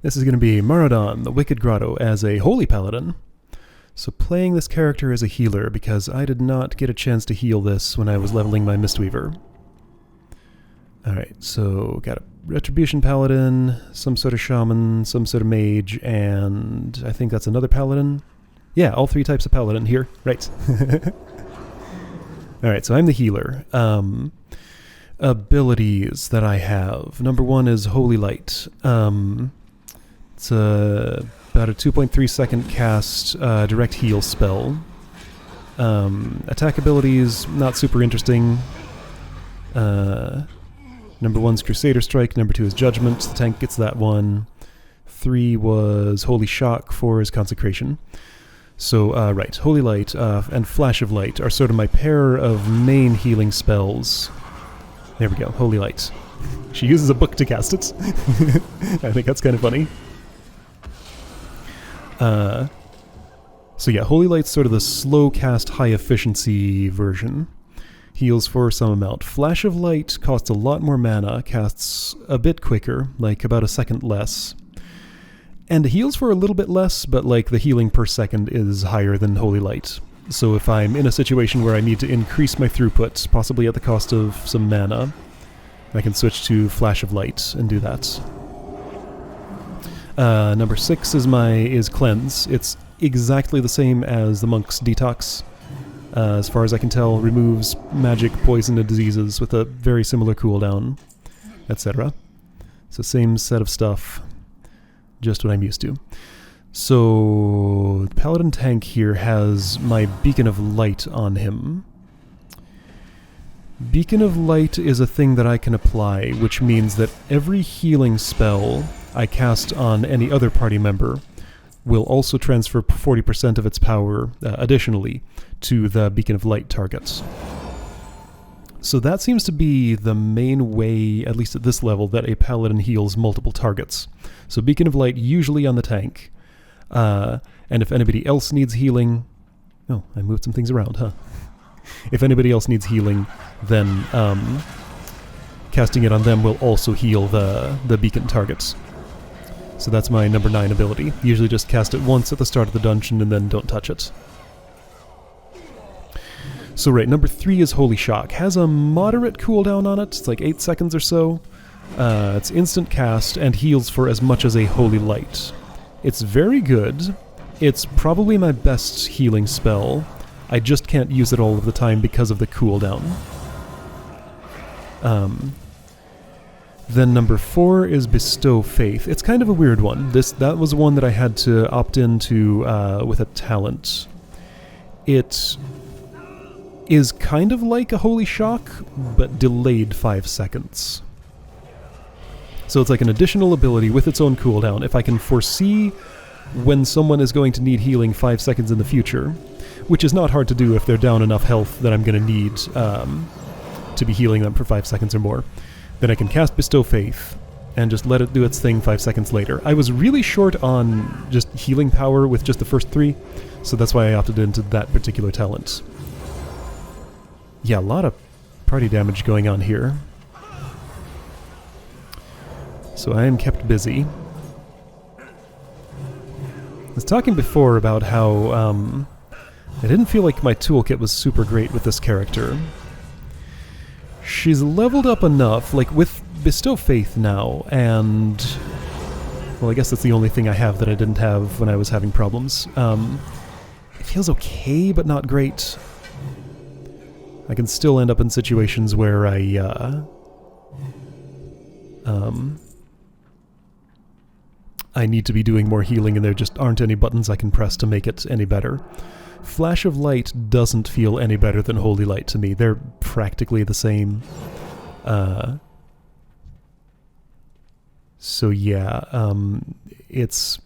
This is going to be Maradon, the Wicked Grotto, as a Holy Paladin. So playing this character as a healer, because I did not get a chance to heal this when I was leveling my mistweaver. Alright, so got a Retribution Paladin, some sort of Shaman, some sort of Mage, and I think that's another Paladin. Yeah, all three types of Paladin here. Right. Alright, so I'm the healer. Abilities that I have. Number one is Holy Light. It's about a 2.3 second cast direct heal spell. Attack abilities, not super interesting. Number one's Crusader Strike, number two is Judgment, the tank gets that one. 3 was Holy Shock, 4 is Consecration. So, right, Holy Light and Flash of Light are sort of my pair of main healing spells. There we go, Holy Light. She uses a book to cast it. I think that's kind of funny. So yeah, Holy Light's sort of the slow cast, high efficiency version. Heals for some amount. Flash of Light costs a lot more mana, casts a bit quicker, like about a second less. And heals for a little bit less, but like the healing per second is higher than Holy Light. So if I'm in a situation where I need to increase my throughput, possibly at the cost of some mana, I can switch to Flash of Light and do that. Number 6 is Cleanse. It's exactly the same as the Monk's Detox. As far as I can tell, removes magic, poison, and diseases with a very similar cooldown, etc. So same set of stuff, just what I'm used to. So the Paladin tank here has my Beacon of Light on him. Beacon of Light is a thing that I can apply, which means that every healing spell I cast on any other party member will also transfer 40% of its power additionally to the Beacon of Light targets. So that seems to be the main way, at least at this level, that a Paladin heals multiple targets. So Beacon of Light usually on the tank, and if anybody else needs healing... Oh, I moved some things around, huh? If anybody else needs healing, then casting it on them will also heal the beacon targets. So that's my number 9 ability. Usually just cast it once at the start of the dungeon and then don't touch it. So right, number 3 is Holy Shock. Has a moderate cooldown on it. It's like 8 seconds or so. It's instant cast and heals for as much as a Holy Light. It's very good. It's probably my best healing spell. I just can't use it all of the time because of the cooldown. Then number 4 is Bestow Faith. It's kind of a weird one. That was one that I had to opt into with a talent. It is kind of like a Holy Shock, but delayed 5 seconds. So it's like an additional ability with its own cooldown. If I can foresee when someone is going to need healing 5 seconds in the future, which is not hard to do if they're down enough health that I'm going to need to be healing them for 5 seconds or more, then I can cast Bestow Faith and just let it do its thing 5 seconds later. I was really short on just healing power with just the first 3, so that's why I opted into that particular talent. Yeah, a lot of party damage going on here. So I am kept busy. I was talking before about how I didn't feel like my toolkit was super great with this character. She's leveled up enough, like with Bestow Faith now, and... well, I guess that's the only thing I have that I didn't have when I was having problems. It feels okay, but not great. I can still end up in situations where I need to be doing more healing and there just aren't any buttons I can press to make it any better. Flash of Light doesn't feel any better than Holy Light to me. They're practically the same. So yeah, it's...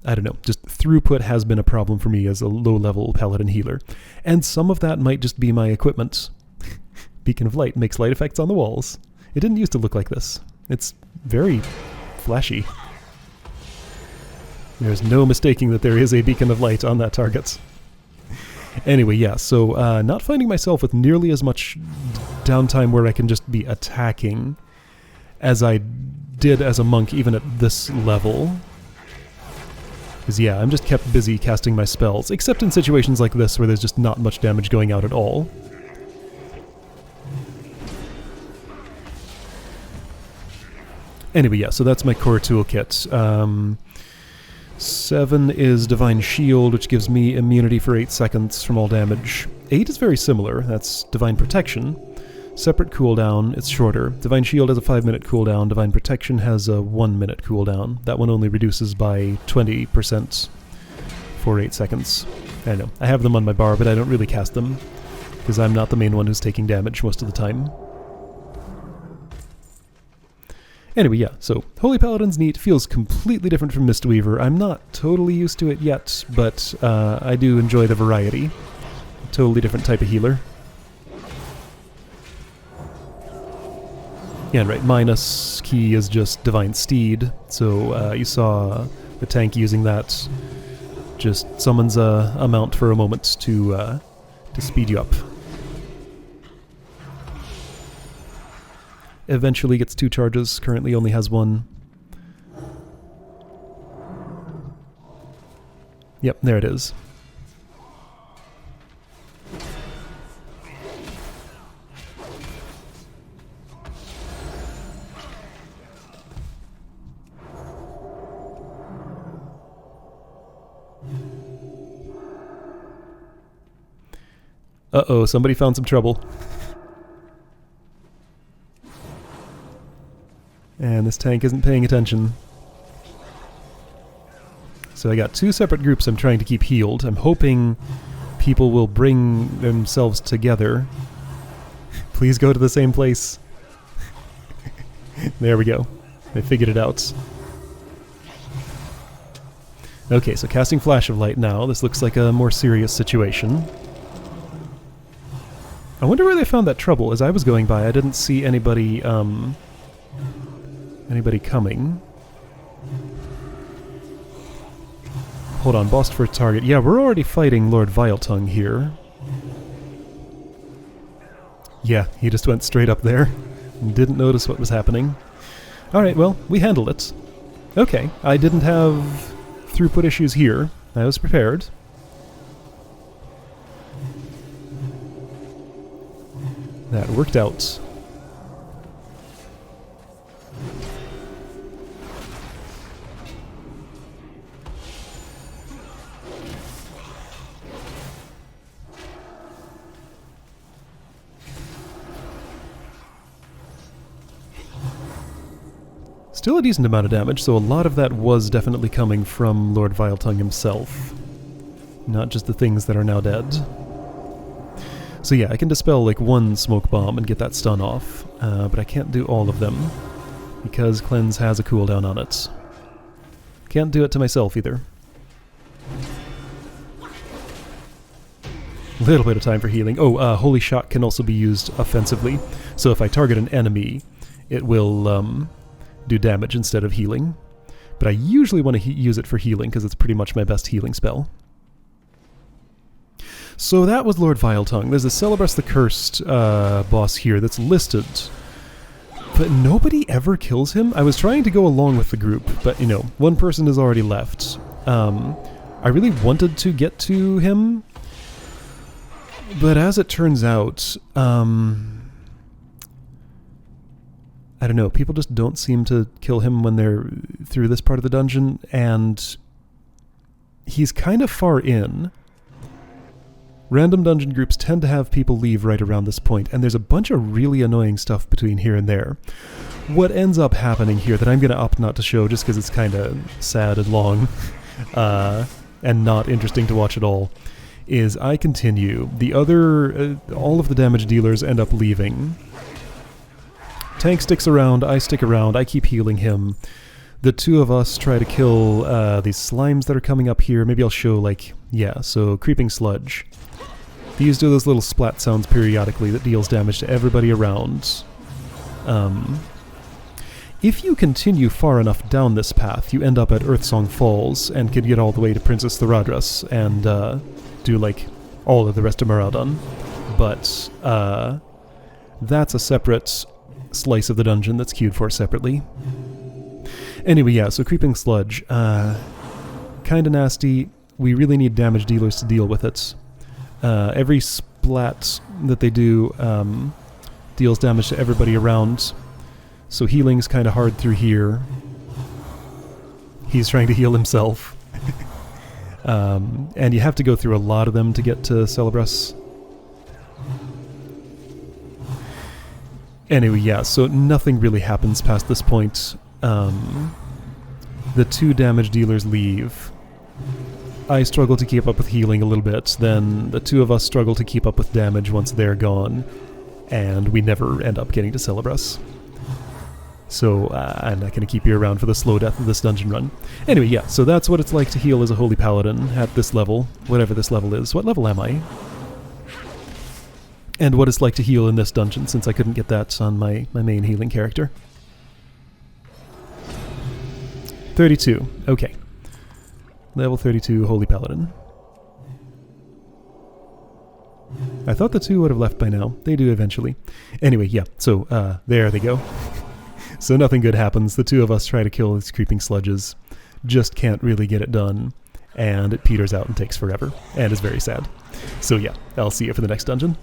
I don't know, just throughput has been a problem for me as a low-level Paladin healer. And some of that might just be my equipment. Beacon of Light makes light effects on the walls. It didn't used to look like this. It's very flashy. There's no mistaking that there is a Beacon of Light on that target. Anyway, yeah, so not finding myself with nearly as much downtime where I can just be attacking as I did as a monk even at this level. Because yeah, I'm just kept busy casting my spells, except in situations like this where there's just not much damage going out at all. Anyway, yeah, so that's my core toolkit. 7 is Divine Shield, which gives me immunity for 8 seconds from all damage. 8 is very similar, that's Divine Protection. Separate cooldown, it's shorter. Divine Shield has a 5-minute cooldown, Divine Protection has a 1-minute cooldown. That one only reduces by 20% for 8 seconds. I know, I have them on my bar, but I don't really cast them, because I'm not the main one who's taking damage most of the time. Anyway, yeah, so Holy Paladin's neat, feels completely different from Mistweaver. I'm not totally used to it yet, but I do enjoy the variety. Totally different type of healer. Yeah, right, minus key is just Divine Steed, so you saw the tank using that. Just summons a mount for a moment to speed you up. Eventually gets 2 charges, currently only has 1. Yep, there it is. Uh-oh, somebody found some trouble. And this tank isn't paying attention. So I got 2 separate groups I'm trying to keep healed. I'm hoping people will bring themselves together. Please go to the same place. There we go. I figured it out. Okay, so casting Flash of Light now. This looks like a more serious situation. I wonder where they found that trouble. As I was going by, I didn't see anybody, anybody coming. Hold on, boss for target. Yeah, we're already fighting Lord Viletongue here. Yeah, he just went straight up there and didn't notice what was happening. Alright, well, we handled it. Okay, I didn't have throughput issues here. I was prepared. That worked out. Still a decent amount of damage, so a lot of that was definitely coming from Lord Viletongue himself. Not just the things that are now dead. So yeah, I can dispel like 1 smoke bomb and get that stun off, but I can't do all of them, because Cleanse has a cooldown on it. Can't do it to myself either. Little bit of time for healing. Oh, Holy Shot can also be used offensively, so if I target an enemy, it will do damage instead of healing. But I usually want to use it for healing, because it's pretty much my best healing spell. So that was Lord Viletongue. There's a Celebrus the Cursed boss here that's listed, but nobody ever kills him. I was trying to go along with the group, but you know, 1 person has already left. I really wanted to get to him, but as it turns out, I don't know, people just don't seem to kill him when they're through this part of the dungeon, and he's kind of far in. Random dungeon groups tend to have people leave right around this point, and there's a bunch of really annoying stuff between here and there. What ends up happening here that I'm going to opt not to show just because it's kind of sad and long and not interesting to watch at all, is I continue. The other, all of the damage dealers end up leaving. Tank sticks around, I stick around, I keep healing him. The 2 of us try to kill these slimes that are coming up here. Maybe I'll show, like, yeah, so Creeping Sludge. These do those little splat sounds periodically that deals damage to everybody around. If you continue far enough down this path, you end up at Earthsong Falls and can get all the way to Princess Thoradras and do, like, all of the rest of Maraudon. But that's a separate slice of the dungeon that's queued for separately. Anyway, yeah, so Creeping Sludge. Kind kind of nasty. We really need damage dealers to deal with it. Every splat that they do deals damage to everybody around. So healing's kind of hard through here. He's trying to heal himself. And you have to go through a lot of them to get to Celebras. Anyway, yeah, so nothing really happens past this point. The 2 damage dealers leave. I struggle to keep up with healing a little bit, then the 2 of us struggle to keep up with damage once they're gone, and we never end up getting to Celebras. So I'm not going to keep you around for the slow death of this dungeon run. Anyway, yeah, so that's what it's like to heal as a Holy Paladin at this level, whatever this level is. What level am I? And what it's like to heal in this dungeon, since I couldn't get that on my main healing character. 32. Okay. Level 32 Holy Paladin. I thought the 2 would have left by now. They do eventually. Anyway, yeah, so there they go. So nothing good happens. The 2 of us try to kill these creeping sludges. Just can't really get it done. And it peters out and takes forever. And is very sad. So yeah, I'll see you for the next dungeon.